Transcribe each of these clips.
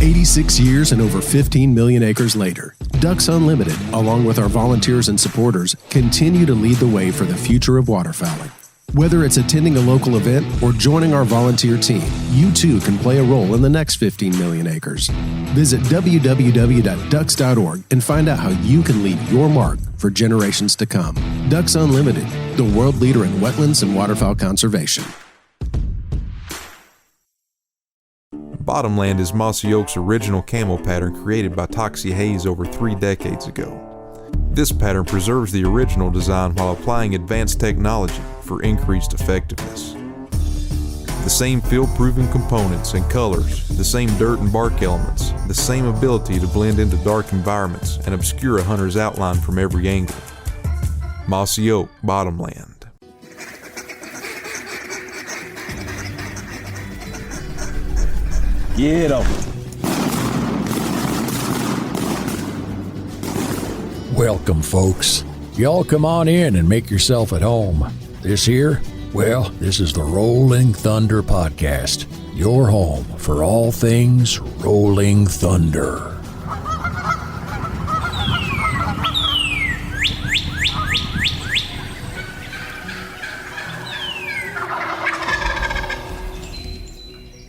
86 years and over 15 million acres later, Ducks Unlimited, along with our volunteers and supporters, continue to lead the way for the future of waterfowling. Whether it's attending a local event or joining our volunteer team, you too can play a role in the next 15 million acres. Visit www.ducks.org and find out how you can leave your mark for generations to come. Ducks Unlimited, the world leader in wetlands and waterfowl conservation. Bottomland is Mossy Oak's original camo pattern created by Toxie Hayes over 3 decades ago. This pattern preserves the original design while applying advanced technology for increased effectiveness. The same field-proven components and colors, the same dirt and bark elements, the same ability to blend into dark environments and obscure a hunter's outline from every angle. Mossy Oak Bottomland. Get up. Welcome, folks. Y'all come on in and make yourself at home. This here, well, this is the Rolling Thunder Podcast, your home for all things Rolling Thunder.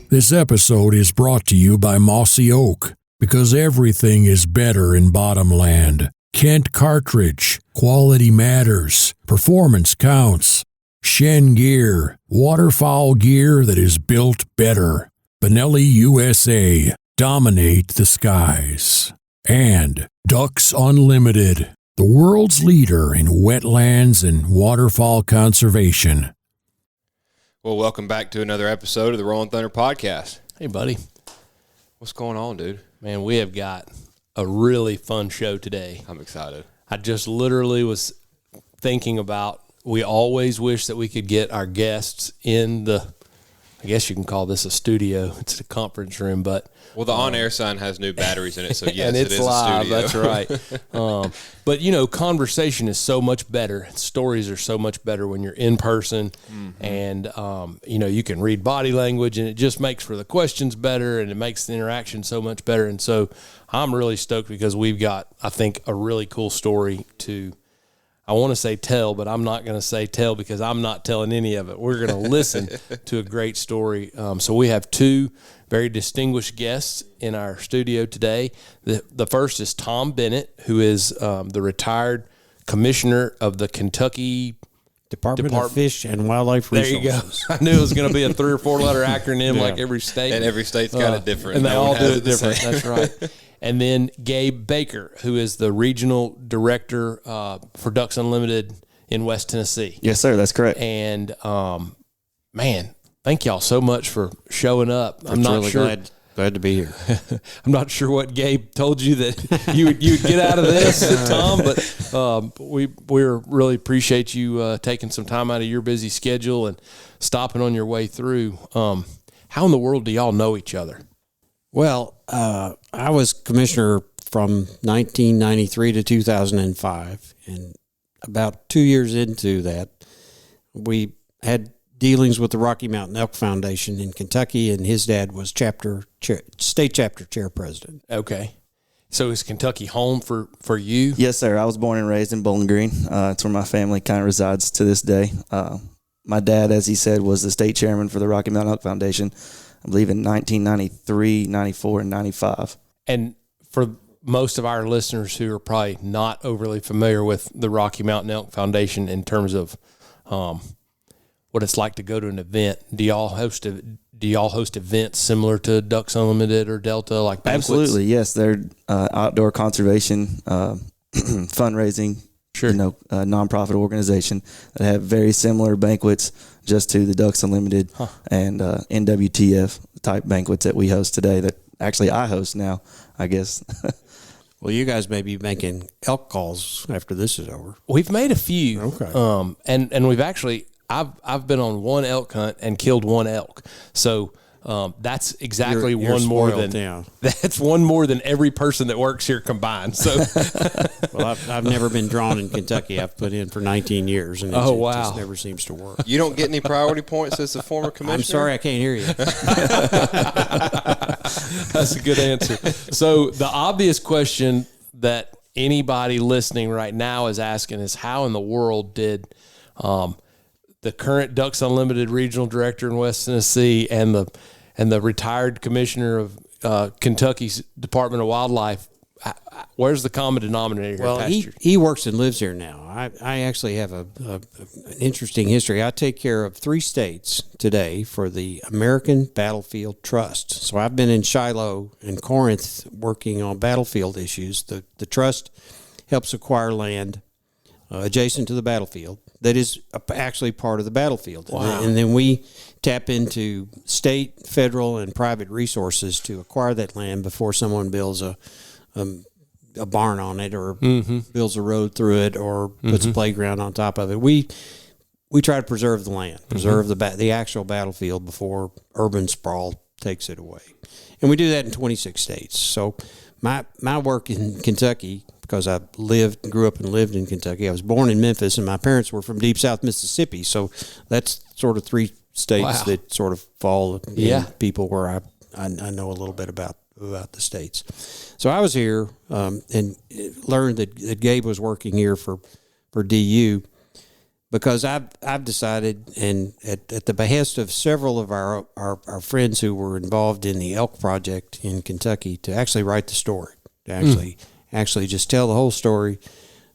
This episode is brought to you by Mossy Oak, because everything is better in Bottomland. Kent Cartridge, quality matters, performance counts. Shen Gear, waterfowl gear that is built better. Benelli USA, dominate the skies. And Ducks Unlimited, the world's leader in wetlands and waterfowl conservation. Well, welcome back to another episode of the Rolling Thunder Podcast. Hey, buddy. What's going on, dude? Man, we have got a really fun show today. I'm excited. I just literally was thinking about, we always wish that we could get our guests in the, I guess you can call this a studio. It's a conference room, but. Well, the on-air sign has new batteries in it, so yes, and it's it is live, a studio. That's right. But, you know, conversation is so much better. Stories are so much better when you're in person. Mm-hmm. And, you know, you can read body language, and it just makes for the questions better, and it makes the interaction so much better. And so I'm really stoked because we've got, I think, a really cool story to, I want to say tell, but I'm not going to say tell because I'm not telling any of it. We're going to listen to a great story. So we have two very distinguished guests in our studio today. The first is Tom Bennett, who is the retired commissioner of the Kentucky Department of Fish and Wildlife Resources. There you go. I knew it was going to be a 3 or 4 letter acronym like every state. And every state's kind of different. And they No all one do has it the different. same. That's right. And then Gabe Baker, who is the regional director for Ducks Unlimited in West Tennessee. Yes, sir. That's correct. And, man, thank y'all so much for showing up. I'm not really sure. Glad to be here. I'm not sure what Gabe told you that you'd get out of this, Tom, but we really appreciate you taking some time out of your busy schedule and stopping on your way through. How in the world do y'all know each other? Well, I was commissioner from 1993 to 2005, and about 2 years into that, we had dealings with the Rocky Mountain Elk Foundation in Kentucky, and his dad was state chapter chair president. Okay. So is Kentucky home for you? Yes, sir. I was born and raised in Bowling Green. It's where my family kind of resides to this day. My dad, as he said, was the state chairman for the Rocky Mountain Elk Foundation, I believe in 1993, 94, and 95. And for most of our listeners who are probably not overly familiar with the Rocky Mountain Elk Foundation in terms of what it's like to go to an event, do y'all host events similar to Ducks Unlimited or Delta, like banquets? Absolutely, yes. They're outdoor conservation, fundraising, sure. Nonprofit organization that have very similar banquets just to the Ducks Unlimited and NWTF type banquets that we host today, that actually I host now, I guess. Well, you guys may be making elk calls after this is over. We've made a few. Okay. And we've actually, I've been on one elk hunt and killed one elk. So that's exactly you're one more spoiled, than yeah. That's one more than every person that works here combined. So well, I've never been drawn in Kentucky. I've put in for 19 years, and it just never seems to work. You don't get any priority points as a former commissioner? I'm sorry, I can't hear you. That's a good answer. So the obvious question that anybody listening right now is asking is, how in the world did the current Ducks Unlimited regional director in West Tennessee and the retired commissioner of Kentucky's Department of Wildlife, where's the common denominator? Well, he works and lives here now. I actually have an interesting history. I take care of 3 states today for the American Battlefield Trust. So I've been in Shiloh and Corinth working on battlefield issues. The trust helps acquire land adjacent to the battlefield that is actually part of the battlefield. Wow. And then we tap into state, federal, and private resources to acquire that land before someone builds a barn on it or builds a road through it or puts a playground on top of it. We try to preserve the land, preserve the actual battlefield before urban sprawl takes it away. And we do that in 26 states. So my work in Kentucky, because I grew up and lived in Kentucky. I was born in Memphis, and my parents were from Deep South Mississippi. So that's sort of 3 states that sort of fall in people where I know a little bit about the states. So I was here and learned that Gabe was working here for DU because I've decided, and at the behest of several of our friends who were involved in the elk project in Kentucky, to actually write the story, to actually just tell the whole story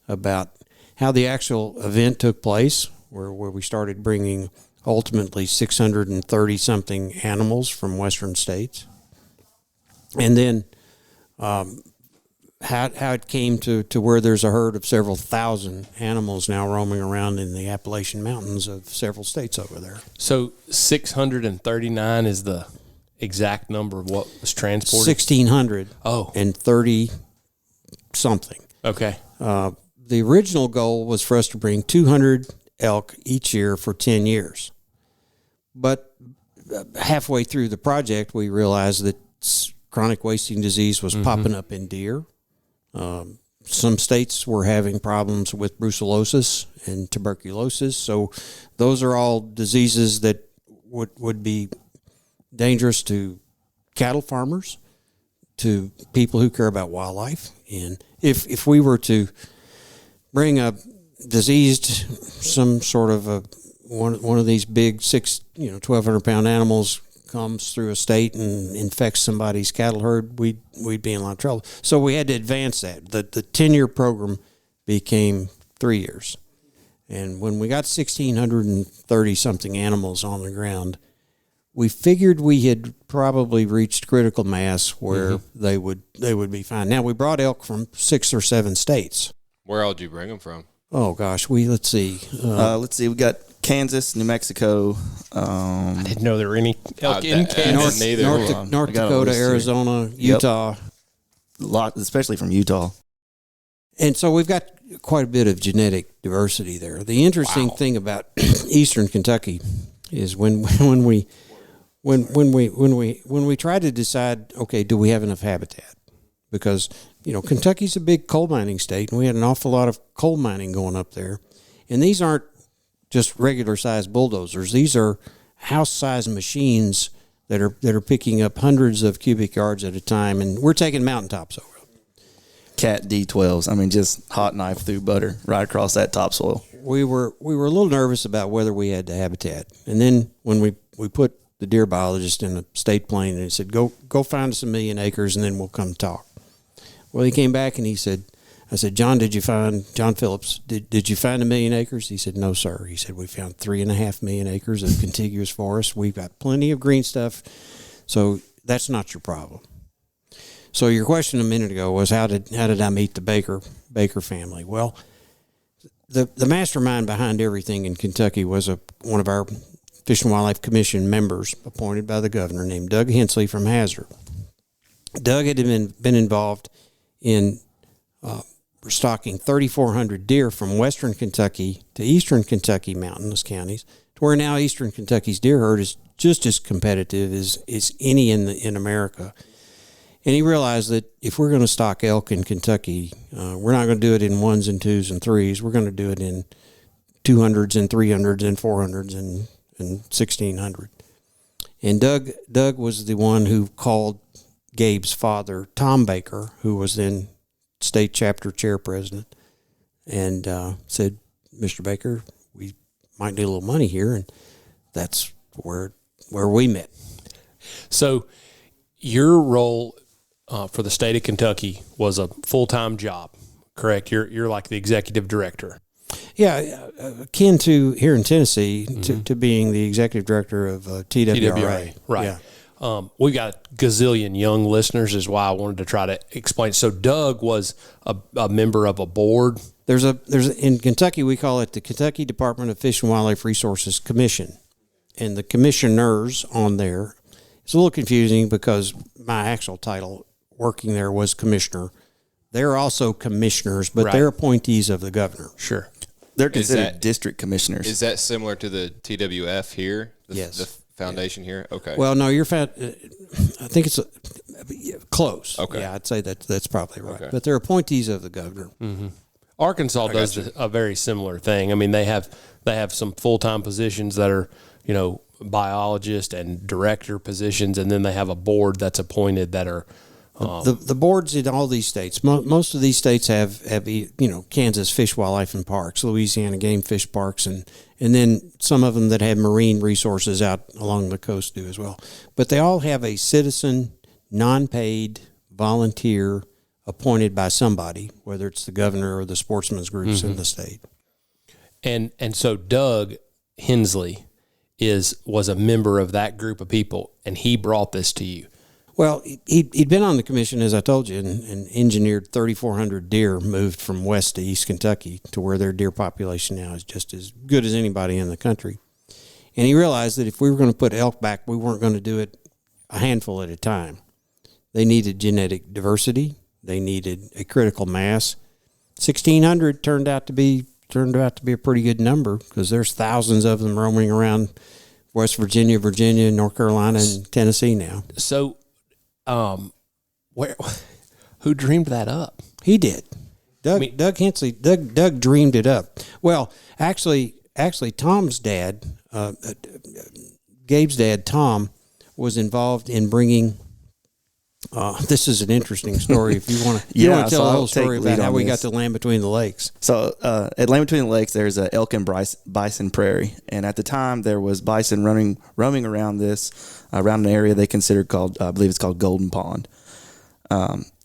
about how the actual event took place, where we started bringing ultimately 630-something animals from western states. And then how it came to where there's a herd of several thousand animals now roaming around in the Appalachian Mountains of several states over there. So 639 is the exact number of what was transported? 1,600 and 30 something. Okay. The original goal was for us to bring 200 elk each year for 10 years. But halfway through the project, we realized that chronic wasting disease was popping up in deer. Some states were having problems with brucellosis and tuberculosis. So those are all diseases that would be dangerous to cattle farmers, to people who care about wildlife. And if we were to bring a diseased, some sort of one of these big 1,200 pound animals comes through a state and infects somebody's cattle herd, we'd be in a lot of trouble. So we had to advance that. The 10-year program became 3 years. And when we got 1,630 something animals on the ground, we figured we had probably reached critical mass where they would be fine. Now, we brought elk from 6 or 7 states. Where all did you bring them from? Oh gosh, let's see. We got Kansas, New Mexico. I didn't know there were any elk in Kansas. North Dakota, Arizona, Utah. A lot, especially from Utah. And so we've got quite a bit of genetic diversity there. The interesting thing about Eastern Kentucky is when we try to decide, okay, do we have enough habitat? Because Kentucky's a big coal mining state, and we had an awful lot of coal mining going up there. And these aren't just regular sized bulldozers. These are house sized machines that are picking up hundreds of cubic yards at a time, and we're taking mountaintops over. Cat D12s. I mean, just hot knife through butter right across that topsoil. We were a little nervous about whether we had the habitat, and then when we put the deer biologist in a state plane and he said, go find us 1 million acres and then we'll come talk. Well, he came back and he said, I said, John Phillips, did you find 1 million acres? He said, no, sir. He said, we found 3.5 million acres of contiguous forest. We've got plenty of green stuff. So that's not your problem. So your question a minute ago was, how did I meet the Baker family? Well, the mastermind behind everything in Kentucky was one of our Fish and Wildlife Commission members appointed by the governor named Doug Hensley from Hazard. Doug had been involved in restocking 3,400 deer from western Kentucky to eastern Kentucky mountainous counties, to where now eastern Kentucky's deer herd is just as competitive as any in America. And he realized that if we're going to stock elk in Kentucky, we're not going to do it in 1s and 2s and 3s. We're going to do it in 200s and 300s and 400s and 1,600. And Doug was the one who called Gabe's father, Tom Baker, who was then state chapter chairpresident, and said, "Mr. Baker, we might need a little money here," and that's where we met. So your role for the state of Kentucky was a full-time job, correct? You're like the executive director. Yeah, akin to here in Tennessee to being the executive director of TWRA. Right. Yeah. We got a gazillion young listeners, is why I wanted to try to explain. So Doug was a member of a board. There's in Kentucky, we call it the Kentucky Department of Fish and Wildlife Resources Commission. And the commissioners on there, it's a little confusing because my actual title working there was commissioner. They're also commissioners, but they're appointees of the governor. Sure. They're considered district commissioners. Is that similar to the TWF here? Yes. The foundation here? Okay. Well, no, I think it's close. Okay. Yeah, I'd say that's probably right. Okay. But they're appointees of the governor. Mm-hmm. Arkansas does a very similar thing. I mean, they have some full-time positions that are, biologist and director positions, and then they have a board that's appointed that are the boards in all these states. Most of these states have Kansas Fish, Wildlife, and Parks, Louisiana Game Fish Parks, and then some of them that have marine resources out along the coast do as well. But they all have a citizen, non-paid volunteer appointed by somebody, whether it's the governor or the sportsmen's groups in the state. And so Doug Hensley was a member of that group of people, and he brought this to you. Well, he'd been on the commission, as I told you, and engineered 3,400 deer moved from west to east Kentucky to where their deer population now is just as good as anybody in the country. And he realized that if we were going to put elk back, we weren't going to do it a handful at a time. They needed genetic diversity. They needed a critical mass. 1,600 turned out to be a pretty good number because there's thousands of them roaming around West Virginia, North Carolina, and Tennessee now. So, who dreamed that up? He did. Doug Hensley. Doug dreamed it up. Well, actually, Tom's dad, Gabe's dad, Tom, was involved in bringing. This is an interesting story. If you want to, tell the whole story about how we got to Land Between the Lakes. So at Land Between the Lakes, there's a elk and bison prairie, and at the time there was bison roaming around around an area they considered called, I believe it's called Golden Pond.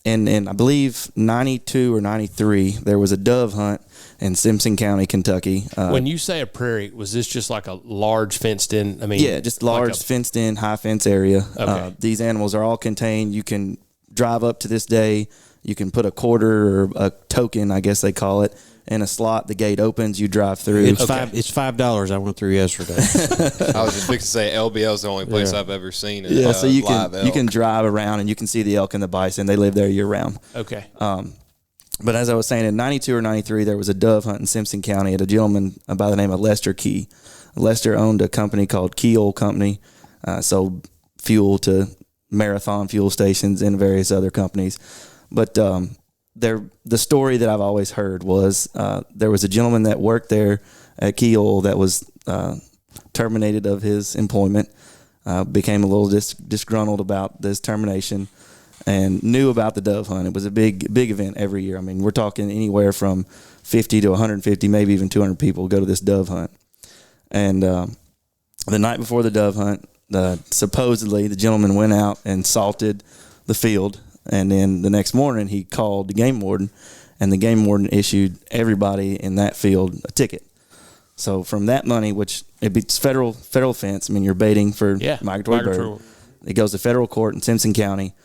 And I believe 92 or 93, there was a dove hunt in Simpson County, Kentucky. When you say a prairie, was this just like a large fenced in? Yeah, just large fenced in, high fence area. Okay. These animals are all contained. You can drive up to this day. You can put a quarter or a token, I guess they call it, in a slot. The gate opens. You drive through. It's $5. I went through yesterday. I was just fixing to say LBL is the only place I've ever seen. So you can drive around and you can see the elk and the bison. They live there year round. Okay. But as I was saying, in 92 or 93, there was a dove hunt in Simpson County at a gentleman by the name of Lester Key. Lester owned a company called Key Oil Company, sold fuel to Marathon fuel stations and various other companies. But the story that I've always heard was there was a gentleman that worked there at Key Oil that was terminated of his employment, became a little disgruntled about this termination, and knew about the dove hunt. It was a big event every year. I mean, we're talking anywhere from 50 to 150, maybe even 200 people go to this dove hunt. And the night before the dove hunt, supposedly the gentleman went out and salted the field. And then the next morning he called the game warden, and the game warden issued everybody in that field a ticket. So from that money, which it's federal fence, I mean, you're baiting for migratory bird. It goes to federal court in Simpson County.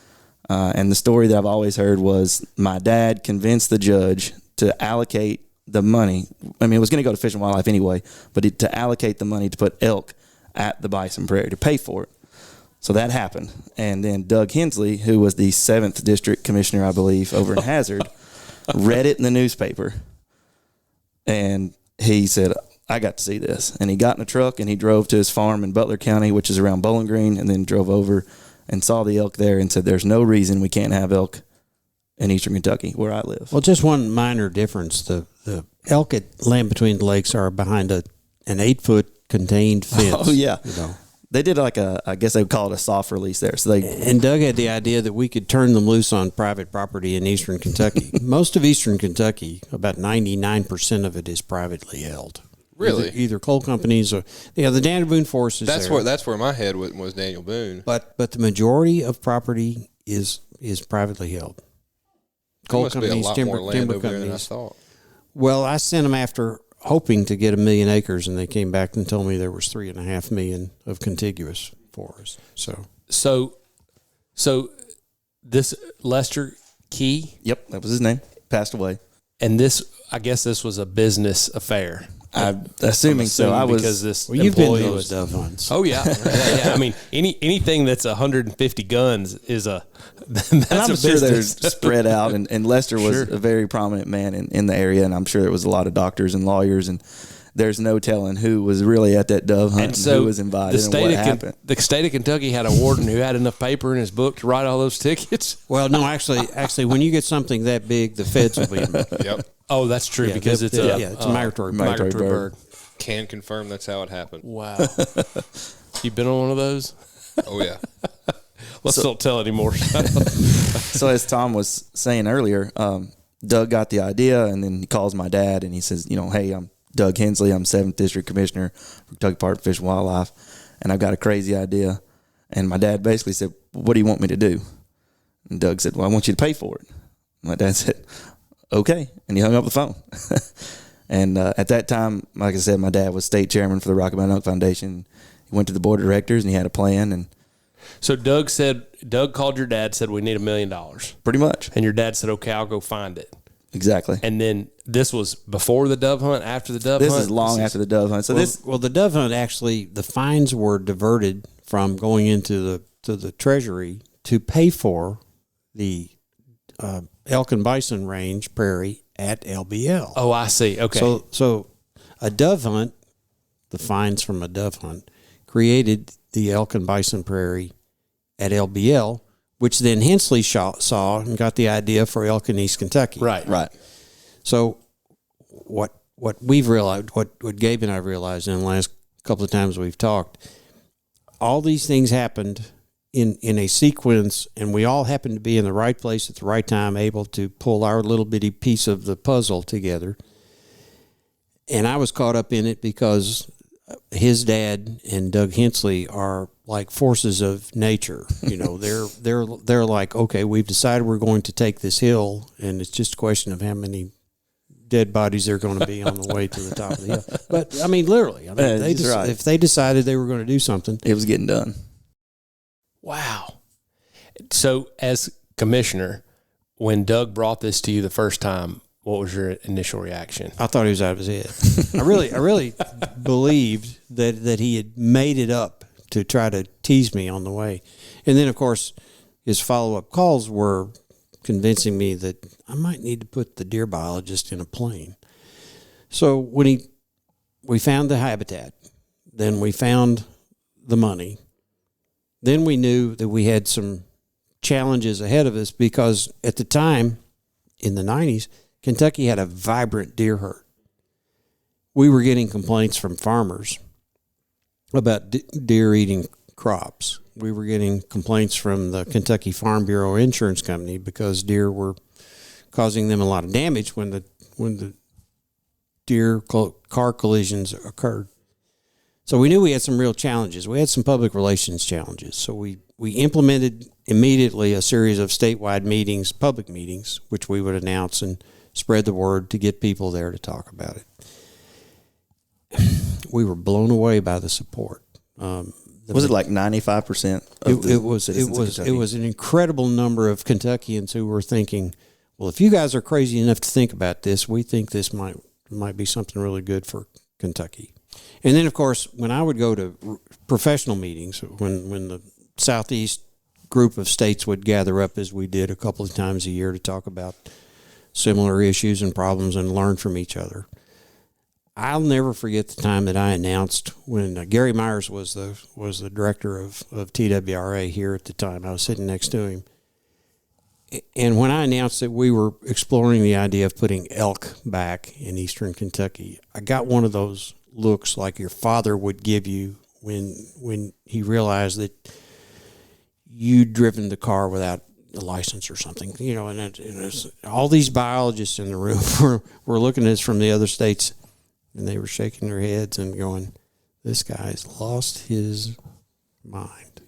And the story that I've always heard was my dad convinced the judge to allocate the money. I mean, it was going to go to Fish and Wildlife anyway, but to allocate the money to put elk at the bison prairie to pay for it. So that happened. And then Doug Hensley, who was the 7th District Commissioner, I believe, over in Hazard, read it in the newspaper. And he said, I got to see this. And he got in a truck and he drove to his farm in Butler County, which is around Bowling Green, and then drove over and saw the elk there and said, there's no reason we can't have elk in eastern Kentucky where I live. Well, just one minor difference. The elk at Land Between the Lakes are behind an 8-foot contained fence. Oh, yeah. They did like I guess they would call it a soft release there. So and Doug had the idea that we could turn them loose on private property in eastern Kentucky. Most of eastern Kentucky, about 99% of it is privately held. Really? Either coal companies or the Daniel Boone Forest is there. That's where my head was Daniel Boone. But the majority of property is privately held. Coal companies, timber companies. Than I thought. Well, I sent them after hoping to get 1 million acres, and they came back and told me there was 3.5 million of contiguous forest. So this Lester Key. Yep, that was his name. Passed away. And I guess this was a business affair. I'm assuming so. I was because this you've been to employee those dove hunts. Oh yeah. Yeah. I mean, anything that's 150 guns is that's and a I'm sure business. they're spread out, and Lester was a very prominent man in the area, and I'm sure there was a lot of doctors and lawyers, and there's no telling who was really at that dove hunt and who was invited and what happened. The state of Kentucky had a warden who had enough paper in his book to write all those tickets. Well, no, actually, when you get something that big, the feds will be involved. Yep. Oh, that's true because it's a migratory bird. Can confirm that's how it happened. Wow. You been on one of those? Oh yeah. Don't tell anymore. So as Tom was saying earlier, Doug got the idea, and then he calls my dad, and he says, hey, I'm Doug Hensley. I'm 7th District Commissioner for Kentucky Park Fish and Wildlife, and I've got a crazy idea. And my dad basically said, what do you want me to do? And Doug said, well, I want you to pay for it. My dad said, okay, and he hung up the phone. And at that time, like I said, my dad was state chairman for the Rocky Mountain Elk Foundation. He went to the board of directors, and he had a plan. And so Doug called your dad, said, we need $1 million. Pretty much. And your dad said, okay, I'll go find it. Exactly. And then this was before the dove hunt, after the dove hunt? This is long after the dove hunt. So the dove hunt, actually, the fines were diverted from going into the treasury to pay for the elk and bison range prairie at LBL. Oh, I see. Okay. So a dove hunt, the fines from a dove hunt, created the elk and bison prairie at LBL, which then Hensley saw and got the idea for elk in East Kentucky. Right. So what we've realized, what Gabe and I realized in the last couple of times we've talked, all these things happened in a sequence, and we all happened to be in the right place at the right time, able to pull our little bitty piece of the puzzle together. And I was caught up in it because his dad and Doug Hensley are like forces of nature. They're like, okay, we've decided we're going to take this hill, and it's just a question of how many dead bodies there are going to be on the way to the top of the hill. But I mean, literally, if they decided they were going to do something, it was getting done. Wow. So as commissioner, when Doug brought this to you the first time, what was your initial reaction? I thought he was out of his head. I really believed that he had made it up to try to tease me on the way. And then, of course, his follow-up calls were convincing me that I might need to put the deer biologist in a plane. So when we found the habitat, then we found the money, then we knew that we had some challenges ahead of us because at the time, in the 90s, Kentucky had a vibrant deer herd. We were getting complaints from farmers about deer eating crops. We were getting complaints from the Kentucky Farm Bureau Insurance Company because deer were causing them a lot of damage when the deer car collisions occurred. So we knew we had some real challenges. We had some public relations challenges. So we implemented immediately a series of statewide meetings, public meetings, which we would announce and spread the word to get people there to talk about it. We were blown away by the support. Was it like 95%? It was an incredible number of Kentuckians who were thinking, well, if you guys are crazy enough to think about this, we think this might be something really good for Kentucky. And then, of course, when I would go to professional meetings, when the Southeast group of states would gather up, as we did a couple of times a year to talk about similar issues and problems and learn from each other, I'll never forget the time that I announced when Gary Myers was the director of TWRA here at the time. I was sitting next to him. And when I announced that we were exploring the idea of putting elk back in eastern Kentucky, I got one of those looks like your father would give you when he realized that you'd driven the car without a license or something, and it's, all these biologists in the room were looking at us from the other states, and they were shaking their heads and going, "This guy's lost his mind."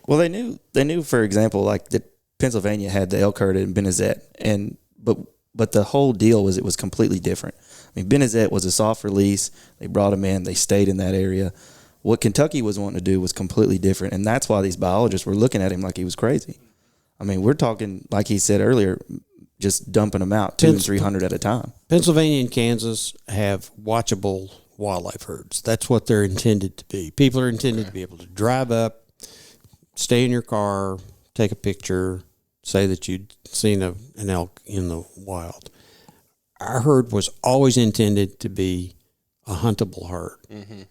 Well, they knew, for example, like that Pennsylvania had the elk herd in Benezet, but the whole deal was it was completely different. I mean, Benezet was a soft release. They brought him in. They stayed in that area. What Kentucky was wanting to do was completely different, and that's why these biologists were looking at him like he was crazy. I mean, we're talking, like he said earlier, just dumping them out 200 and 300 at a time. Pennsylvania and Kansas have watchable wildlife herds. That's what they're intended to be. People are intended to be able to drive up, stay in your car, take a picture, say that you'd seen an elk in the wild. Our herd was always intended to be a huntable herd. Mm-hmm.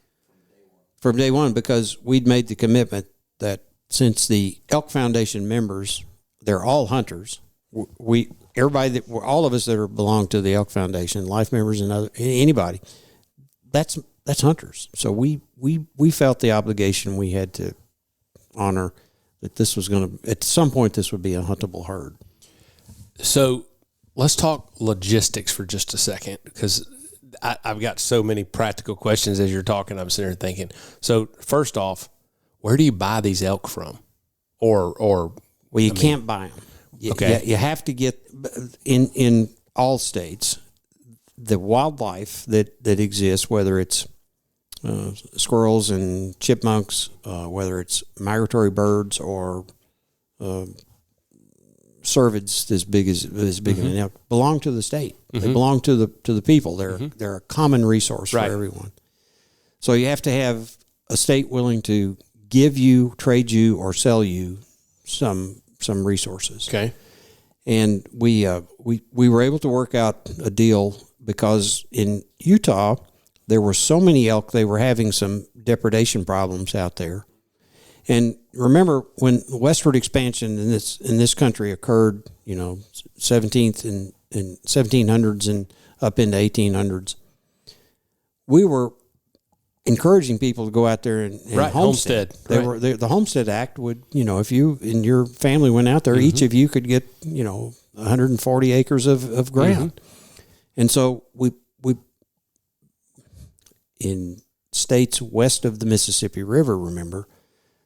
From day one, because we'd made the commitment that since the Elk Foundation members, they're all hunters. All of us that belong to the Elk Foundation, life members and anybody, that's hunters. So we felt the obligation we had to honor that this was going to, at some point, this would be a huntable herd. So let's talk logistics for just a second, because I've got so many practical questions as you're talking. I'm sitting there thinking. So first off, where do you buy these elk from? Well, you can't buy them. Okay. You have to get in all states the wildlife that exists, whether it's squirrels and chipmunks, whether it's migratory birds or cervids as big as an elk, belong to the state. Mm-hmm. They belong to the people. They're a common resource for everyone. So you have to have a state willing to give you, trade you, or sell you some resources. Okay. And we were able to work out a deal because in Utah there were so many elk, they were having some depredation problems out there. And remember when the westward expansion in this country occurred, 17th and 1700s and up into 1800s, we were encouraging people to go out there and homestead. The Homestead Act would, if you and your family went out there, mm-hmm. each of you could get, 140 acres of ground. Mm-hmm. And so we in states west of the Mississippi River, remember,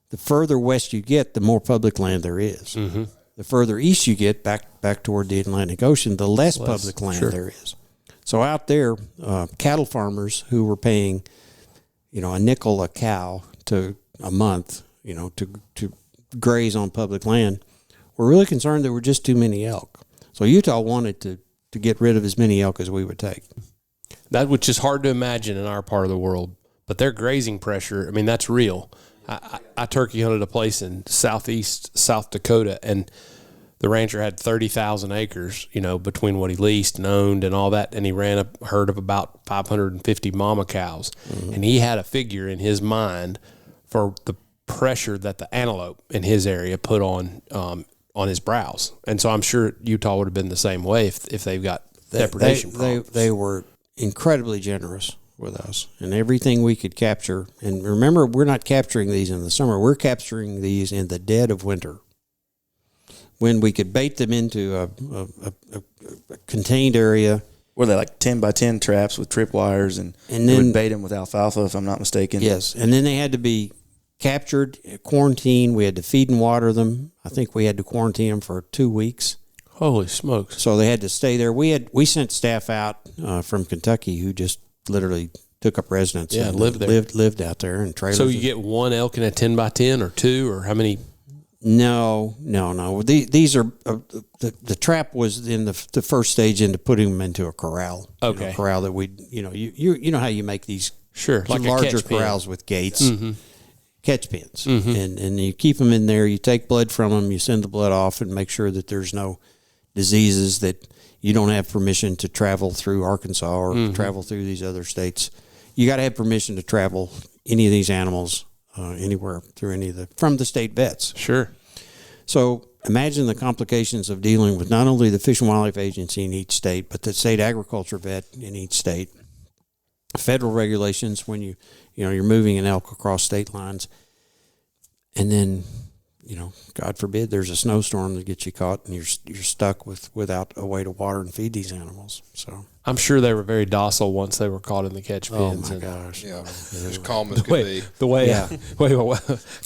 the further west you get, the more public land there is. Mm-hmm. The further east you get, back toward the Atlantic Ocean, the less public land there is. So out there, cattle farmers who were paying, a nickel a cow to a month, to graze on public land, were really concerned there were just too many elk. So Utah wanted to get rid of as many elk as we would take. That which is hard to imagine in our part of the world, but their grazing pressure, that's real. I turkey hunted a place in southeast South Dakota, and the rancher had 30,000 acres, between what he leased and owned and all that, and he ran a herd of about 550 mama cows. Mm-hmm. And he had a figure in his mind for the pressure that the antelope in his area put on his browse. And so I'm sure Utah would have been the same way if they've got depredation problems. They were incredibly generous with us, and everything we could capture. And remember, we're not capturing these in the summer. We're capturing these in the dead of winter, when we could bait them into a contained area. Were they like 10 by 10 traps with tripwires, and then they would bait them with alfalfa, if I'm not mistaken? Yes, and then they had to be captured, quarantined. We had to feed and water them. I think we had to quarantine them for 2 weeks. Holy smokes. So they had to stay there. We sent staff out from Kentucky who just literally took up residence. Yeah, and lived there. Lived out there in trailers. So you get one elk in a 10 by 10 or two, or how many? No. These are the trap was in the first stage into putting them into a corral. Okay, a corral that we you know how you make these like larger corrals with gates, mm-hmm. catch pins, mm-hmm. and you keep them in there. You take blood from them. You send the blood off and make sure that there's no diseases that you don't have permission to travel through Arkansas or mm-hmm. travel through these other states. You got to have permission to travel any of these animals anywhere through from the state vets. Sure. So imagine the complications of dealing with not only the Fish and Wildlife Agency in each state, but the state agriculture vet in each state. federal regulations when you're moving an elk across state lines, and then God forbid there's a snowstorm that gets you caught and you're stuck without a way to water and feed these animals. So I'm sure they were very docile once they were caught in the catch pens. Oh my gosh! Yeah, as calm as could be. The way Yeah.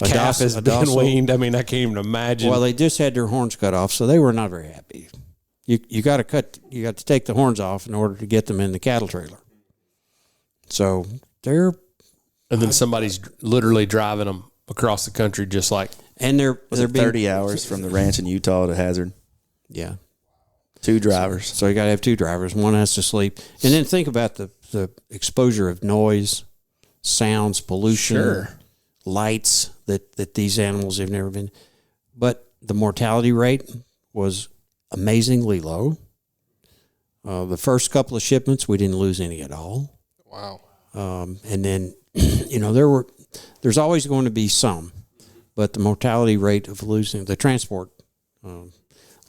calf has been docile. weaned. I mean, I can't even imagine. Well, they just had their horns cut off, so they were not very happy. You got to take the horns off in order to get them in the cattle trailer. So and then somebody's literally driving them across the country, just like. And they're being 30 hours from the ranch in Utah to Hazard. Yeah. 2 drivers. So you got to have 2 drivers. One has to sleep. And then think about the exposure of noise, sounds, pollution, lights that these animals have never been. But the mortality rate was amazingly low. The first couple of shipments, we didn't lose any at all. Wow. And then, there's always going to be some. But the mortality rate of losing the transport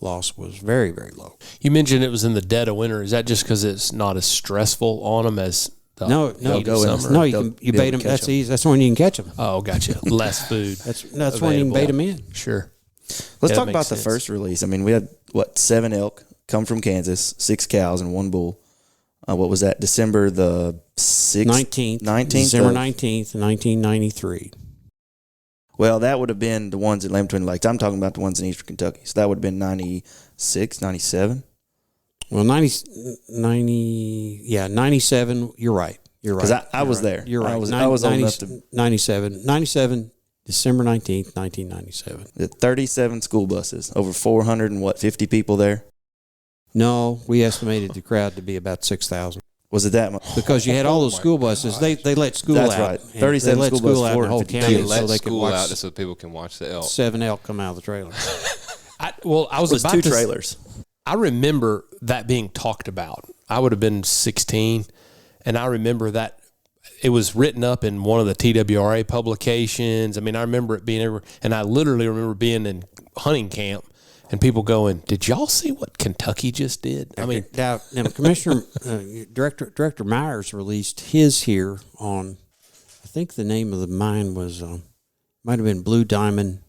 loss was very, very low. You mentioned it was in the dead of winter. Is that just because it's not as stressful on them as the heat of summer? No, you bait them. That's easy. That's when you can catch them. Oh, gotcha. Less food. That's when you can bait them in. Sure. Let's Yeah, talk that about makes the sense. first release. I mean, we had, 7 elk come from Kansas, 6 cows, and 1 bull. What was that? December the 6th? 19th? December 19th, 1993. Well, that would have been the ones in Lamb Twin Lakes. I'm talking about the ones in Eastern Kentucky. So that would have been 96, 97. Well, 97. You're right. Because I was there. You're right. I was old enough to. 97, December 19th, 1997. 37 school buses, over 450 people there. No, we estimated the crowd to be about 6,000. Was it that much? Because you had all those school buses. They let school That's out. right. And 37 they let school buses, out in the whole 450 county They kids. let so they could school watch out so people can watch the elk. 7 elk come out of the trailer. I was It was about 2 to trailers. I remember that being talked about. I would have been 16, and I remember that it was written up in one of the TWRA publications. I mean, I remember it being everywhere, and I literally remember being in hunting camp and people going, "Did y'all see what Kentucky just did?" I mean, now Commissioner Director Myers released his here on, I think the name of the mine was might have been Blue Diamond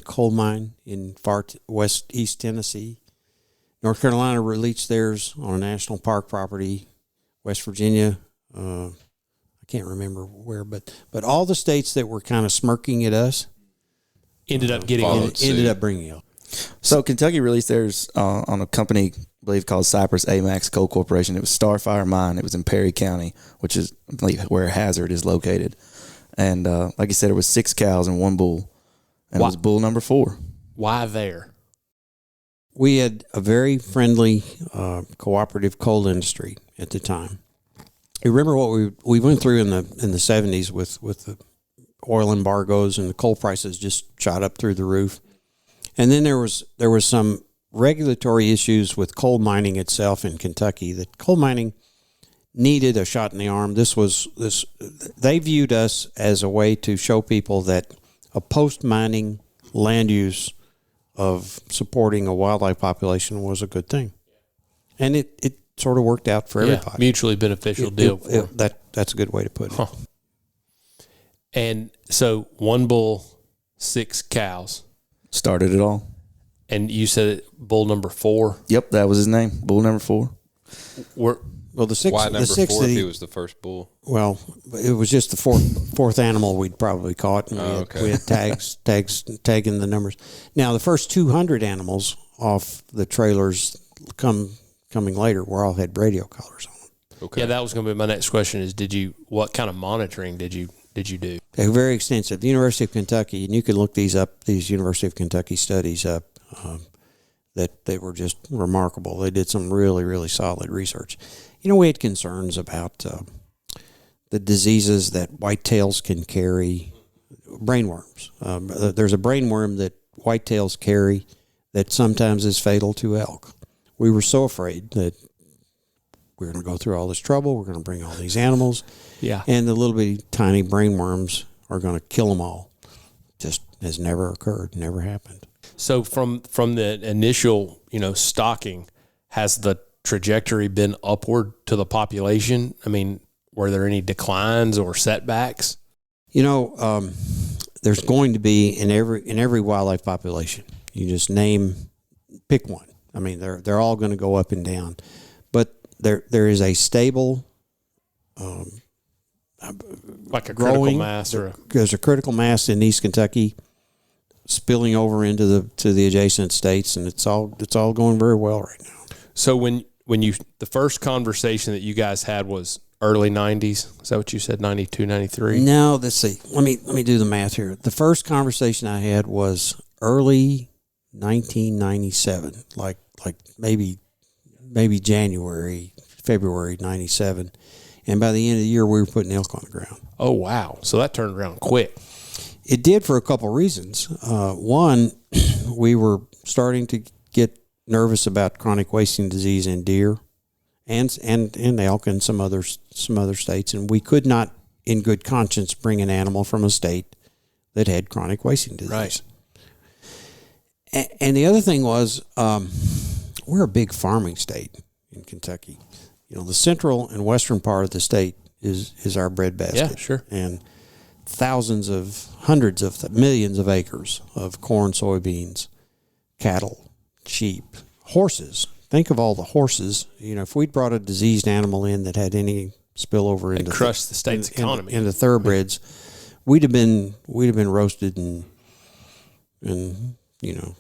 Coal Mine in far west East Tennessee. North Carolina released theirs on a national park property. West Virginia, I can't remember where, but all the states that were kind of smirking at us ended up getting ended up bringing it. So Kentucky released theirs on a company, I believe, called Cypress Amax Coal Corporation. It was Starfire Mine. It was in Perry County, which is, I believe, where Hazard is located. And like you said, it was 6 cows and 1 bull. And it was bull number 4. Why there? We had a very friendly, cooperative coal industry at the time. You remember what we went through in the 70s with the oil embargoes, and the coal prices just shot up through the roof. And then there was some regulatory issues with coal mining itself in Kentucky. That coal mining needed a shot in the arm. They viewed us as a way to show people that a post-mining land use of supporting a wildlife population was a good thing. And it sort of worked out for everybody. Mutually beneficial deal. That's a good way to put it. Huh. And so 1 bull, 6 cows. Started it all. And you said bull number 4? Yep, that was his name. Bull number 4. Well, the 6. Why number the 6 4 that if he, he was the first bull? Well, it was just the fourth animal we'd probably caught, and we had tags tagging the numbers. Now, the first 200 animals off the trailers coming later were all had radio collars on them. Okay. Yeah, that was going to be my next question. Is what kind of monitoring did you do? They're very extensive. The University of Kentucky, and you can look these University of Kentucky studies up, that they were just remarkable. They did some really, really solid research. We had concerns about the diseases that whitetails can carry, brainworms. There's a brainworm that whitetails carry that sometimes is fatal to elk. We were so afraid that we're going to go through all this trouble. We're going to bring all these animals. Yeah. And the little bitty tiny brainworms are going to kill them all. Just has never occurred, never happened. So from the initial, stocking, has the trajectory been upward to the population? I mean, were there any declines or setbacks? There's going to be in every wildlife population. You just pick one. I mean, they're all going to go up and down, but there is a stable, like a critical mass, there's a critical mass in East Kentucky, spilling over into the adjacent states, and it's all going very well right now. So when the first conversation that you guys had was early 90s, is that what you said, 92, 93? No, let's see. Let me do the math here. The first conversation I had was early 1997, like maybe January, February 97. And by the end of the year, we were putting elk on the ground. Oh, wow. So that turned around quick. It did for a couple of reasons. One, we were starting to get nervous about chronic wasting disease in deer and elk and some other states, and we could not, in good conscience, bring an animal from a state that had chronic wasting disease. Right. And the other thing was, we're a big farming state in Kentucky. The central and western part of the state is our breadbasket. Yeah, sure. And hundreds of millions of acres of corn, soybeans, cattle, sheep, horses. Think of all the horses. If we'd brought a diseased animal in that had any spillover into crushed the state's economy into thoroughbreds, we'd have been roasted and it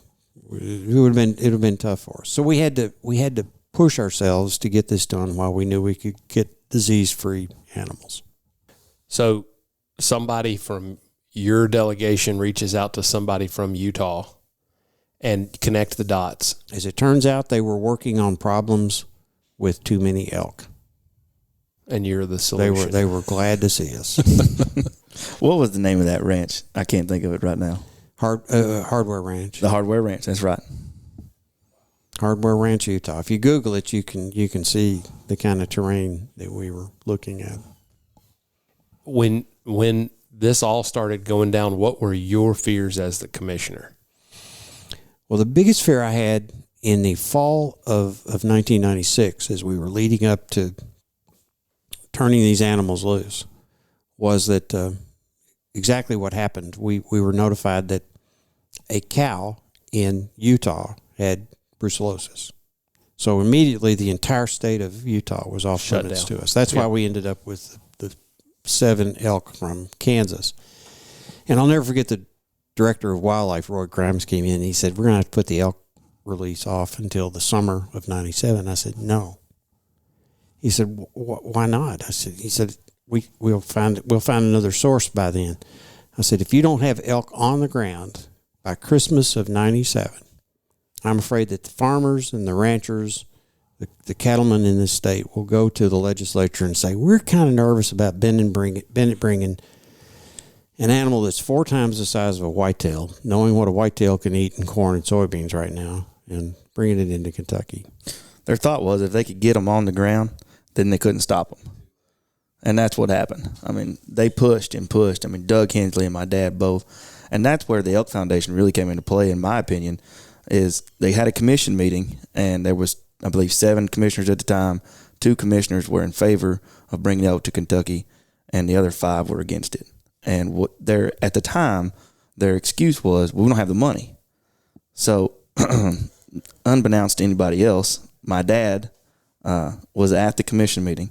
would have been tough for us. So we had to push ourselves to get this done while we knew we could get disease-free animals. So somebody from your delegation reaches out to somebody from Utah and connect the dots. As it turns out, they were working on problems with too many elk. And you're the solution. They were glad to see us. What was the name of that ranch? I can't think of it right now. Hardware Ranch. The Hardware Ranch, that's right. Hardware Ranch, Utah. If you Google it, you can see the kind of terrain that we were looking at. When this all started going down, what were your fears as the commissioner? Well, the biggest fear I had in the fall of 1996, as we were leading up to turning these animals loose, was that exactly what happened. We were notified that a cow in Utah had brucellosis. So immediately the entire state of Utah was off limits to us. That's why we ended up with the 7 elk from Kansas. And I'll never forget the director of wildlife, Roy Grimes, came in and he said, we're going to have to put the elk release off until the summer of 97. I said, no. He said, why not? He said, we'll find another source by then. I said, if you don't have elk on the ground by Christmas of 97, I'm afraid that the farmers and the ranchers, the cattlemen in this state will go to the legislature and say, we're kind of nervous about Bennett bringing an animal that's 4 times the size of a whitetail, knowing what a whitetail can eat in corn and soybeans right now, and bringing it into Kentucky. Their thought was if they could get them on the ground, then they couldn't stop them. And that's what happened. I mean, they pushed and pushed. I mean, Doug Hensley and my dad both. And that's where the Elk Foundation really came into play, in my opinion, is they had a commission meeting, and there was, I believe, 7 commissioners at the time. 2 commissioners were in favor of bringing elk to Kentucky, and the other 5 were against it. And at the time, their excuse was, we don't have the money. So, unbeknownst to anybody else, my dad was at the commission meeting.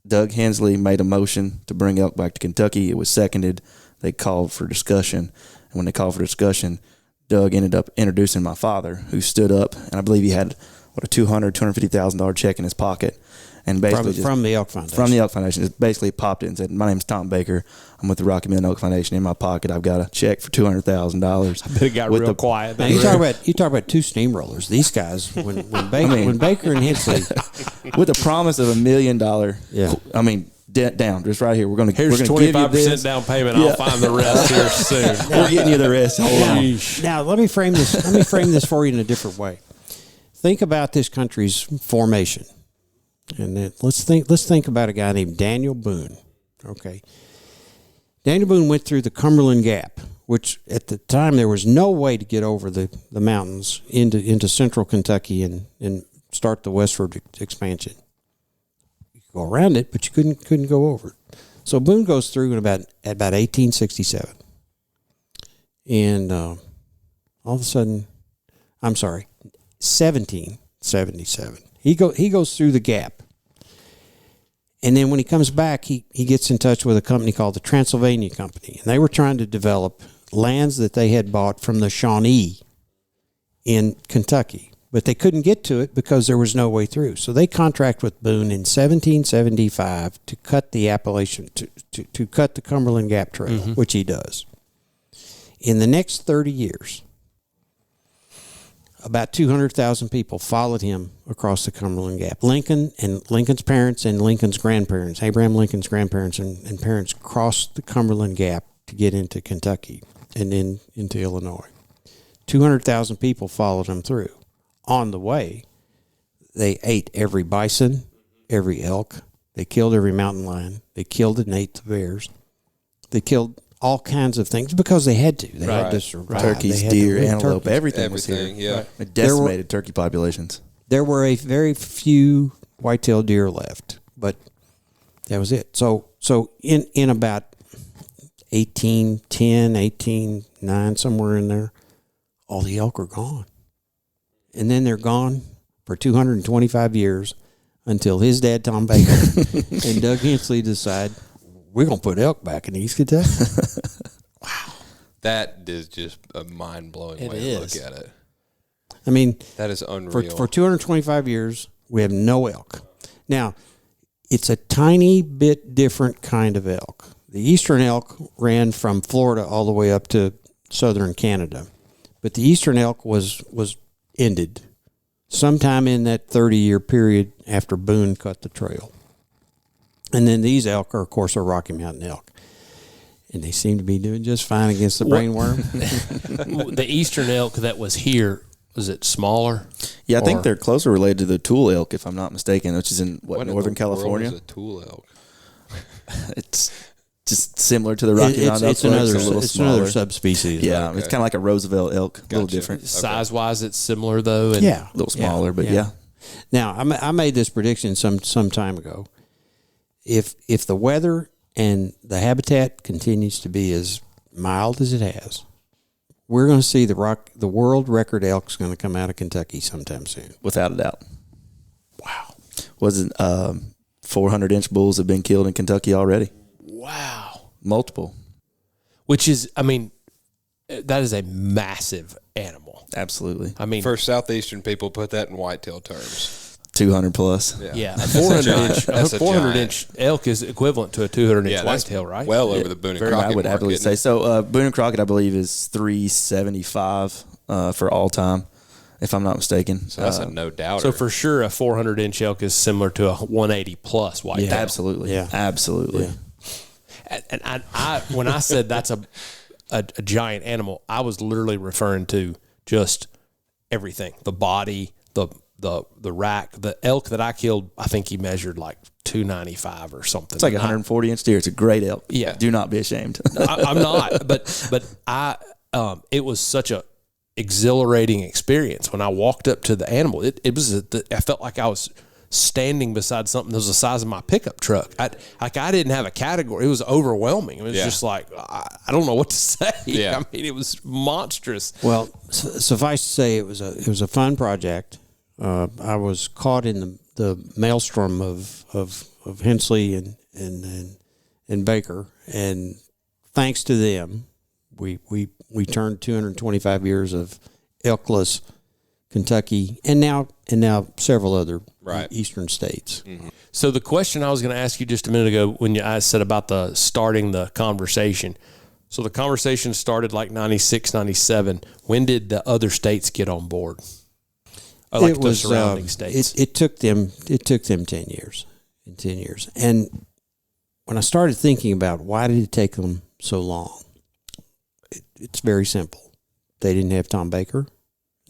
Doug Hensley made a motion to bring elk back to Kentucky. It was seconded. They called for discussion. And when they called for discussion, Doug ended up introducing my father, who stood up, and I believe he had a $250,000 check in his pocket. And basically from the Elk Foundation. From the Elk Foundation. Just basically popped it and said, my name's Tom Baker. I'm with the Rocky Mountain Elk Foundation. In my pocket, I've got a check for $200,000. I bet it got real quiet. Now, you talk about 2 steamrollers. These guys, when Baker and Hensley, with the promise of $1 million, down just right here. Here's 25% down payment. I'll find the rest here soon. We're getting you the rest. Hold on. Now let me frame this for you in a different way. Think about this country's formation. And let's think about a guy named Daniel Boone. Okay. Daniel Boone went through the Cumberland Gap, which at the time there was no way to get over the mountains into central Kentucky and start the westward expansion. You could go around it, but you couldn't go over it. So Boone goes through at about 1867, and all of a sudden, 1777. He goes through the gap. And then when he comes back, he gets in touch with a company called the Transylvania Company. And they were trying to develop lands that they had bought from the Shawnee in Kentucky. But they couldn't get to it because there was no way through. So they contract with Boone in 1775 to cut the Appalachian, to cut the Cumberland Gap Trail, which he does. In the next 30 years, about 200,000 people followed him across the Cumberland Gap. Lincoln's parents and Lincoln's grandparents, Abraham Lincoln's grandparents and parents crossed the Cumberland Gap to get into Kentucky and then into Illinois. 200,000 people followed him through. On the way, they ate every bison, every elk. They killed every mountain lion. They killed and ate the bears. They killed all kinds of things because they had to. They had to survive. Turkeys, deer, antelope, everything was here. Yeah. It decimated turkey populations. There were a very few white-tailed deer left, but that was it. So in about 1810, 1809, somewhere in there, all the elk are gone. And then they're gone for 225 years until his dad, Tom Baker, and Doug Hensley decide, we're going to put elk back in East Kentucky. Wow. That is just a mind-blowing way to look at it. I mean, that is unreal. For 225 years, we have no elk. Now, it's a tiny bit different kind of elk. The eastern elk ran from Florida all the way up to southern Canada. But the eastern elk was ended sometime in that 30-year period after Boone cut the trail. And then these elk are, of course, are Rocky Mountain elk. And they seem to be doing just fine against the brainworm. The eastern elk that was here, was it smaller? Yeah, I think they're closer related to the Tool elk, if I'm not mistaken, which is in Northern California. What is a Tool elk? It's just similar to the Rocky Mountain elk. It's another subspecies. Yeah, okay. It's kind of like a Roosevelt elk, a little different. Size-wise, it's similar, though. And a little smaller, but yeah. Now, I made this prediction some time ago. If the weather and the habitat continues to be as mild as it has, we're going to see the world record elk's going to come out of Kentucky sometime soon. Without a doubt. Wow. Wasn't 400-inch bulls have been killed in Kentucky already? Wow. Multiple. Which is, I mean, that is a massive animal. Absolutely. I mean, for Southeastern people, put that in whitetail terms. 200 plus. Yeah. A 400-inch elk is equivalent to a 200-inch whitetail, right? Well over the Boone and Crockett. I would happily say. So Boone and Crockett, I believe, is 375 for all time, if I'm not mistaken. So that's a no doubt. So for sure, a 400-inch elk is similar to a 180 plus whitetail. Yeah, absolutely. Yeah, absolutely. Yeah. And I when I said that's a giant animal, I was literally referring to just everything: the body, the rack. The elk that I killed, I think he measured like 295 or something. It's like a 140-inch deer. It's a great elk. Yeah, do not be ashamed. I'm not, but I it was such a exhilarating experience when I walked up to the animal. It was I felt like I was standing beside something that was the size of my pickup truck. I didn't have a category. It was overwhelming. It was just like, I don't know what to say. Yeah. I mean, it was monstrous. Well, suffice to say, it was a fun project. I was caught in the maelstrom of Hensley and Baker, and thanks to them, we turned 225 years of elkless Kentucky, and now several other eastern states. Mm-hmm. So the question I was going to ask you just a minute ago when I said about starting the conversation. So the conversation started like 96, 97. When did the other states get on board? Like the surrounding states. It took them 10 years. And when I started thinking about why did it take them so long, it's very simple. They didn't have Tom Baker.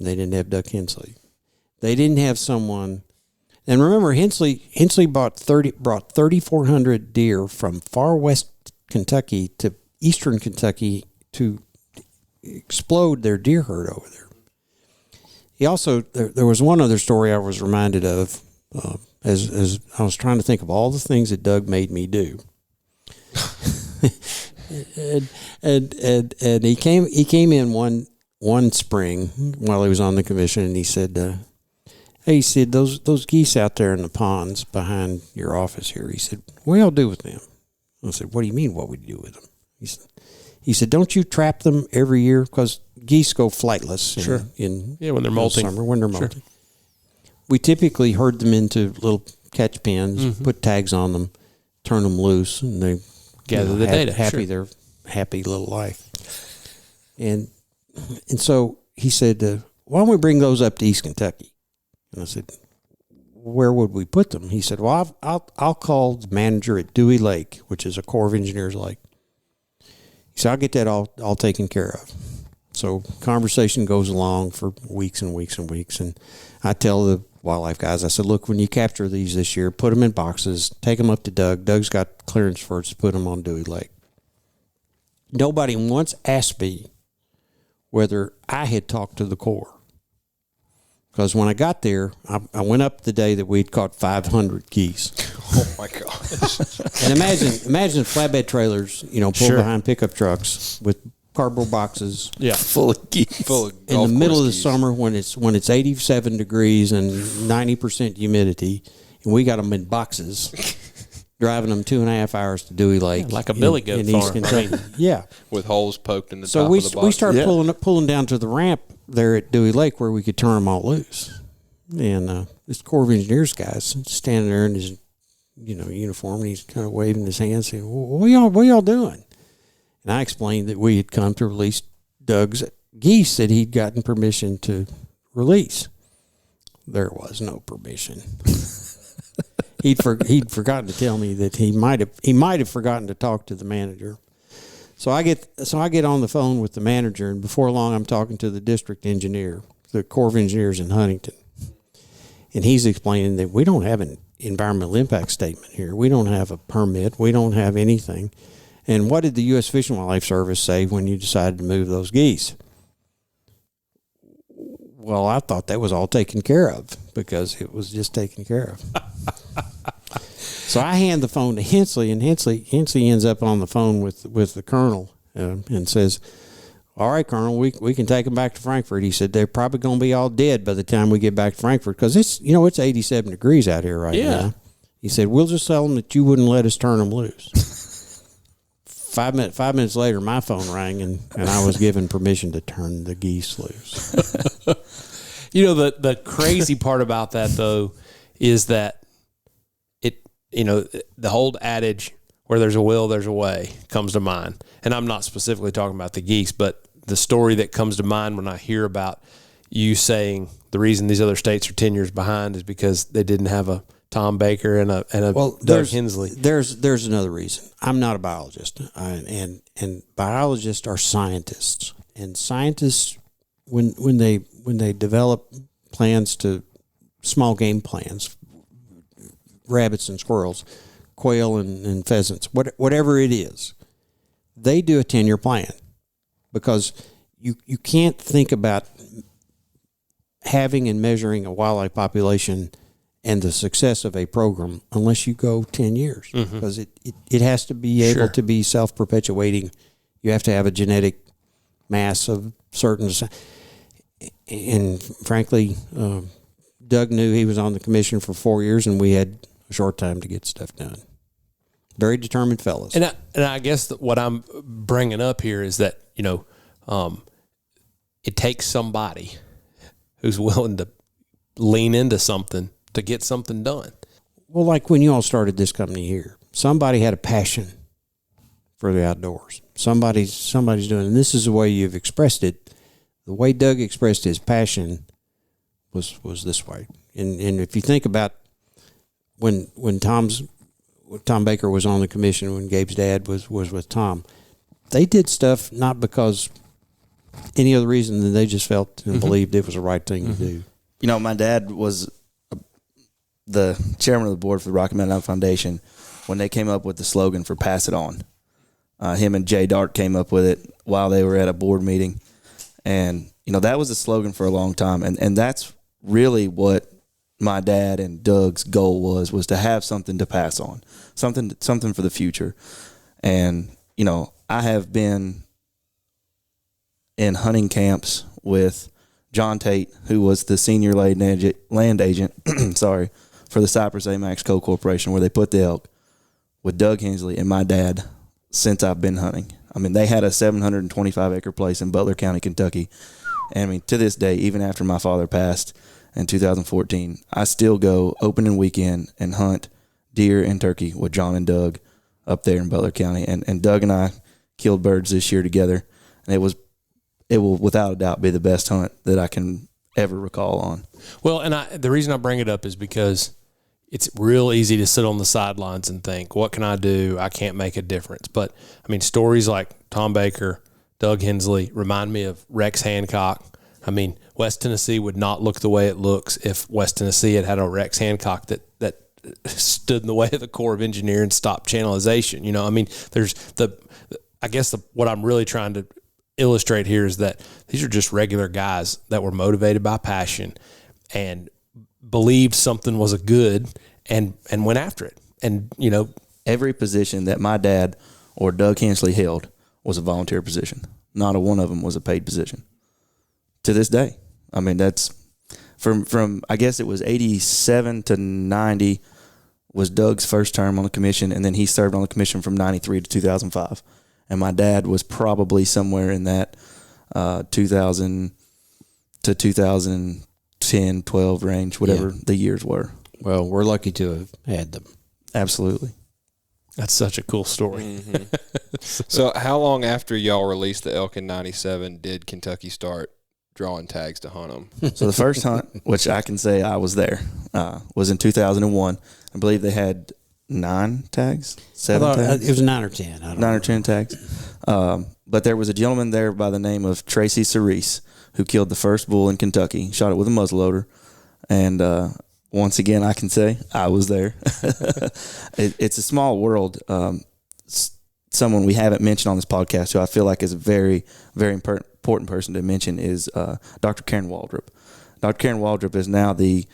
They didn't have Doug Hensley. They didn't have someone. And remember, Hensley brought 3,400 deer from far west Kentucky to eastern Kentucky to explode their deer herd over there. He also there was one other story I was reminded of as I was trying to think of all the things that Doug made me do. and he came in one spring while he was on the commission, and he said, "Hey," he said, those geese out there in the ponds behind your office here," he said, "what do y'all do with them?" I said, "What do you mean, what would you do with them?" He said, "Don't you trap them every year? Because geese go flightless when they're molting. Summer, when they're molting. We typically herd them into little catch pens, put tags on them, turn them loose, and they gather the data. Happy, their happy little life." And so he said, "Why don't we bring those up to East Kentucky?" And I said, "Where would we put them?" He said, "Well, I'll call the manager at Dewey Lake, which is a Corps of Engineers lake." He said, "I'll get that all taken care of." So conversation goes along for weeks and weeks and weeks, and I tell the wildlife guys, I said, "Look, when you capture these this year, put them in boxes, take them up to Doug. Doug's got clearance for us to put them on Dewey Lake." Nobody once asked me whether I had talked to the Corps. Because when I got there, I went up the day that we'd caught 500 geese. Oh my gosh! And imagine flatbed trailers, pulled behind pickup trucks with cardboard boxes, full of geese, in the middle of the summer when it's 87 degrees and 90% humidity, and we got them in boxes, driving them 2.5 hours to Dewey Lake, like a billy goat in farm. East Kentucky. Yeah, with holes poked in the so top of the box. we started pulling down to the ramp there at Dewey Lake where we could turn them all loose. And this Corps of Engineers guy's standing there in his uniform, and he's kind of waving his hands, saying, what y'all doing? And I explained that we had come to release Doug's geese that he'd gotten permission to release. There was no permission. He'd forgotten to tell me that he might have forgotten to talk to the manager. So I get on the phone with the manager, and before long I'm talking to the district engineer, the Corps of Engineers in Huntington. And he's explaining that we don't have an environmental impact statement here. We don't have a permit. We don't have anything. And what did the U.S. Fish and Wildlife Service say when you decided to move those geese? Well, I thought that was all taken care of because it was just taken care of. So I hand the phone to Hensley, and Hensley ends up on the phone with the colonel and says, "All right, Colonel, we can take them back to Frankfurt." He said, "They're probably going to be all dead by the time we get back to Frankfurt because it's 87 degrees out here right now." He said, "We'll just tell them that you wouldn't let us turn them loose." 5 minutes later, my phone rang, and I was given permission to turn the geese loose. The crazy part about that, though, is that the old adage, where there's a will, there's a way, comes to mind. And I'm not specifically talking about the geese, but the story that comes to mind when I hear about you saying the reason these other states are 10 years behind is because they didn't have a Tom Baker and a Doug Hensley. There's another reason. I'm not a biologist, and biologists are scientists. And scientists, when they develop plans to small game plans, rabbits and squirrels, quail and pheasants, whatever it is, they do a 10-year plan because you can't think about having and measuring a wildlife population and the success of a program unless you go 10 years because it has to be able to be self-perpetuating. You have to have a genetic mass of certain, and frankly, Doug knew he was on the commission for 4 years, and we had a short time to get stuff done. Very determined fellas. And I guess what I'm bringing up here is that, it takes somebody who's willing to lean into something to get something done. Well, like when you all started this company here, somebody had a passion for the outdoors. Somebody's doing it, and this is the way you've expressed it. The way Doug expressed his passion was this way. And if you think about when Tom Baker was on the commission, when Gabe's dad was with Tom, they did stuff not because any other reason than they just felt and believed it was the right thing to do. My dad was the chairman of the board for the Rocky Mountain Elk Foundation when they came up with the slogan for Pass It On. Him and Jay Dart came up with it while they were at a board meeting. And, that was a slogan for a long time. And that's really what my dad and Doug's goal was to have something to pass on, something for the future. And, I have been in hunting camps with John Tate, who was the senior land agent, sorry, for the Cypress AMAX Coal Corporation, where they put the elk, with Doug Hensley and my dad since I've been hunting. I mean, they had a 725-acre place in Butler County, Kentucky. And, I mean, to this day, even after my father passed in 2014, I still go opening weekend and hunt deer and turkey with John and Doug up there in Butler County. And Doug and I killed birds this year together. And it will without a doubt be the best hunt that I can ever recall on. Well, and the reason I bring it up is because it's real easy to sit on the sidelines and think, what can I do? I can't make a difference. But, I mean, stories like Tom Baker, Doug Hensley remind me of Rex Hancock. I mean, West Tennessee would not look the way it looks if West Tennessee had a Rex Hancock that stood in the way of the Corps of Engineers and stopped channelization. I mean, there's what I'm really trying to illustrate here is that these are just regular guys that were motivated by passion and believed something was a good and went after it. And, every position that my dad or Doug Hensley held was a volunteer position. Not a one of them was a paid position. To this day. I mean, that's from I guess it was 87 to 90 was Doug's first term on the commission, and then he served on the commission from 93 to 2005. And my dad was probably somewhere in that 2000 to 2010, 12 range, whatever the years were. Well, we're lucky to have had them. Absolutely. That's such a cool story. Mm-hmm. So how long after y'all released the elk in 97 did Kentucky start drawing tags to hunt them? So the first hunt, which I can say I was there, was in 2001. I believe they had 9 tags, 7 tags. It was 9 or 10. I don't know. 9 or 10 tags. But there was a gentleman there by the name of Tracy Cerise who killed the first bull in Kentucky, shot it with a muzzleloader. And once again, I can say I was there. It's a small world. Someone we haven't mentioned on this podcast who I feel like is a very, very important person to mention is Dr. Karen Waldrop. Dr. Karen Waldrop is now the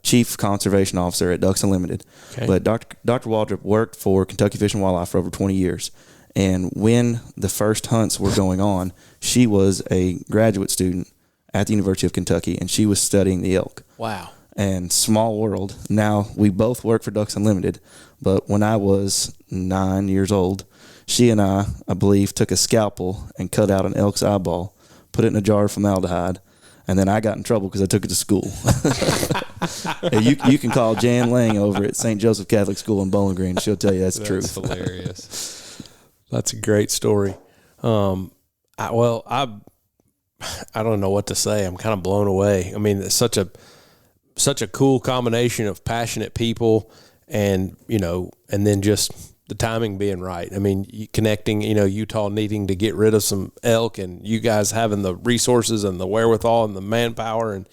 Chief Conservation Officer at Ducks Unlimited. Okay. But Dr. Waldrop worked for Kentucky Fish and Wildlife for over 20 years. And when the first hunts were going on, she was a graduate student at the University of Kentucky, and she was studying the elk. Wow. And small world. Now, we both work for Ducks Unlimited, but when I was 9 years old, she and I believe, took a scalpel and cut out an elk's eyeball, put it in a jar of formaldehyde, and then I got in trouble because I took it to school. You can call Jan Lang over at St. Joseph Catholic School in Bowling Green. She'll tell you that's the truth. That's hilarious. That's a great story. I don't know what to say. I'm kind of blown away. I mean, it's such a cool combination of passionate people and then just the timing being right. I mean, connecting, Utah needing to get rid of some elk and you guys having the resources and the wherewithal and the manpower. And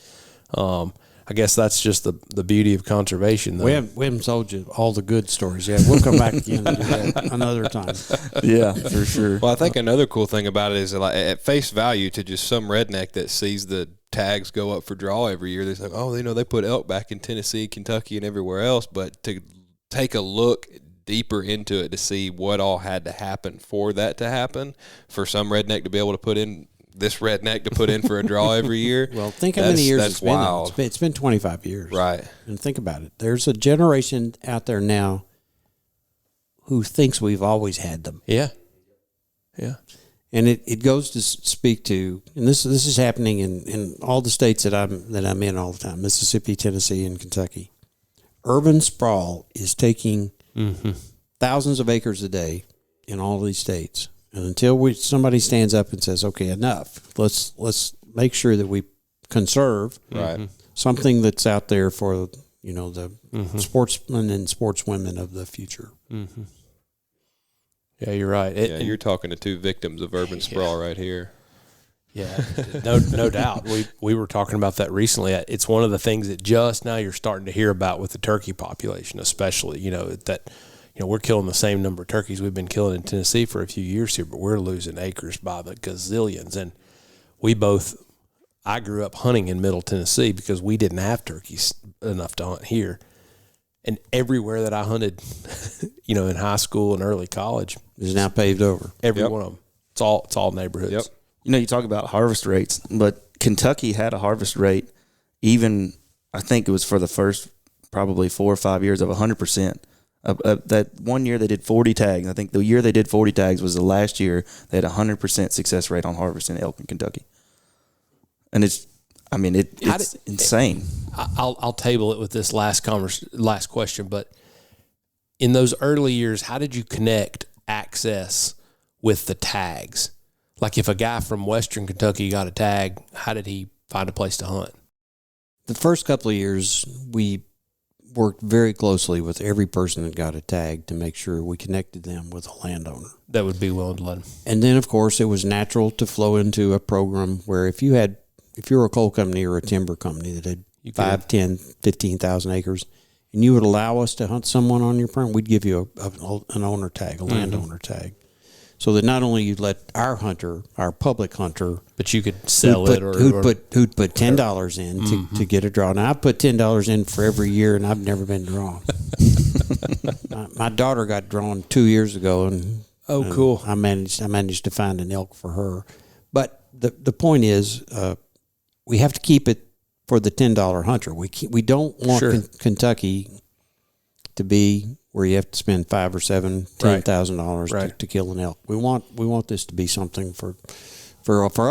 I guess that's just the beauty of conservation, though. We haven't told you all the good stories yet. We'll come back again and do that another time. Yeah, for sure. Well, I think another cool thing about it is like at face value to just some redneck that sees the tags go up for draw every year, they're like, oh, they put elk back in Tennessee, Kentucky, and everywhere else. But to take a look deeper into it to see what all had to happen for that to happen, for some redneck to be able to put in for a draw every year. Well, think how many years it's wild. been. It's been 25 years. Right. And think about it. There's a generation out there now who thinks we've always had them. Yeah. Yeah. And it goes to speak to, and this is happening in all the states that I'm in all the time, Mississippi, Tennessee, and Kentucky. Urban sprawl is taking thousands of acres a day in all these states. And until somebody stands up and says, okay, enough, let's make sure that we conserve something that's out there for, the sportsmen and sportswomen of the future. Mm-hmm. Yeah, you're right. You're talking to two victims of urban sprawl right here. Yeah, no doubt. We were talking about that recently. It's one of the things that just now you're starting to hear about with the turkey population, especially, we're killing the same number of turkeys we've been killing in Tennessee for a few years here, but we're losing acres by the gazillions. And I grew up hunting in Middle Tennessee because we didn't have turkeys enough to hunt here. And everywhere that I hunted, in high school and early college is now paved over. Every one of them. It's all neighborhoods. Yep. You talk about harvest rates, but Kentucky had a harvest rate, even I think it was for the first probably 4 or 5 years, of 100%. That one year they did 40 tags. I think the year they did 40 tags was the last year they had a 100% success rate on harvesting elk in Kentucky. And it's insane. I'll table it with this last question, but in those early years, how did you connect access with the tags? Like if a guy from Western Kentucky got a tag, how did he find a place to hunt? The first couple of years, we worked very closely with every person that got a tag to make sure we connected them with a landowner that would be willing to let them. And then, of course, it was natural to flow into a program where if you're a coal company or a timber company that had 5, 10, 15,000 acres, and you would allow us to hunt someone on your permit, we'd give you an owner tag, a landowner tag. So that not only you'd let our public hunter, but you could sell who'd put $10 in to get a draw. Now I put $10 in for every year, and I've never been drawn. My daughter got drawn 2 years ago, and cool. I managed to find an elk for her. But the point is, we have to keep it for the $10 hunter. We don't want Kentucky to be where you have to spend $5,000 or $10,000 to kill an elk. We want this to be something for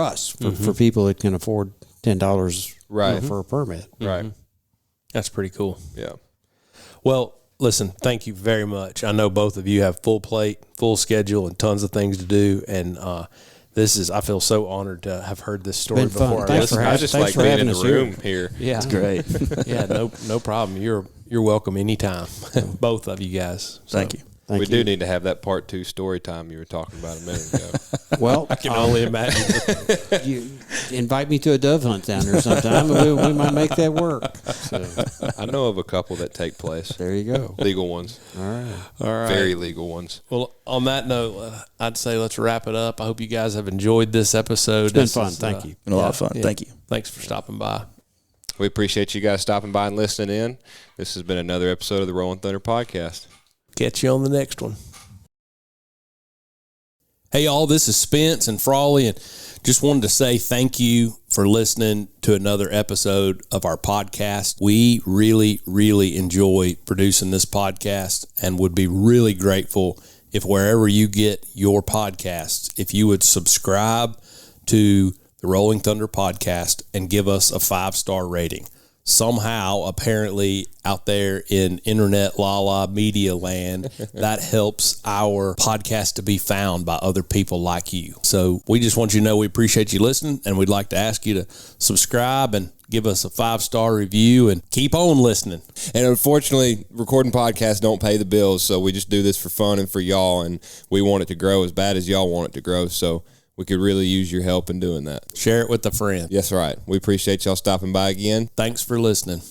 us, for people that can afford $10 for a permit. Right. That's pretty cool. Yeah. Well, listen, thank you very much. I know both of you have full plate, full schedule, and tons of things to do, and I feel so honored to have heard this story before. I just like being in the room here. Yeah, it's great. Yeah, no problem. You're welcome anytime. Both of you guys. So. Thank you. We do need to have that part 2 story time you were talking about a minute ago. Well, I can only imagine. You invite me to a dove hunt down there sometime, and we might make that work. So. I know of a couple that take place. There you go. Legal ones. All right. Very legal ones. Well, on that note, I'd say let's wrap it up. I hope you guys have enjoyed this episode. It's been fun. Thank you. Been a lot of fun. Yeah. Thank you. Thanks for stopping by. We appreciate you guys stopping by and listening in. This has been another episode of the Rolling Thunder Podcast. Catch you on the next one. Hey, y'all, this is Spence and Frawley, and just wanted to say thank you for listening to another episode of our podcast. We really, really enjoy producing this podcast and would be really grateful if wherever you get your podcasts, if you would subscribe to the Rolling Thunder Podcast and give us a 5-star rating. Somehow, apparently, out there in internet la media land, that helps our podcast to be found by other people like you. So we just want you to know we appreciate you listening, and we'd like to ask you to subscribe and give us a 5-star review and keep on listening. And unfortunately, recording podcasts don't pay the bills, so we just do this for fun and for y'all, and we want it to grow as bad as y'all want it to grow. So we could really use your help in doing that. Share it with a friend. Yes, right. We appreciate y'all stopping by again. Thanks for listening.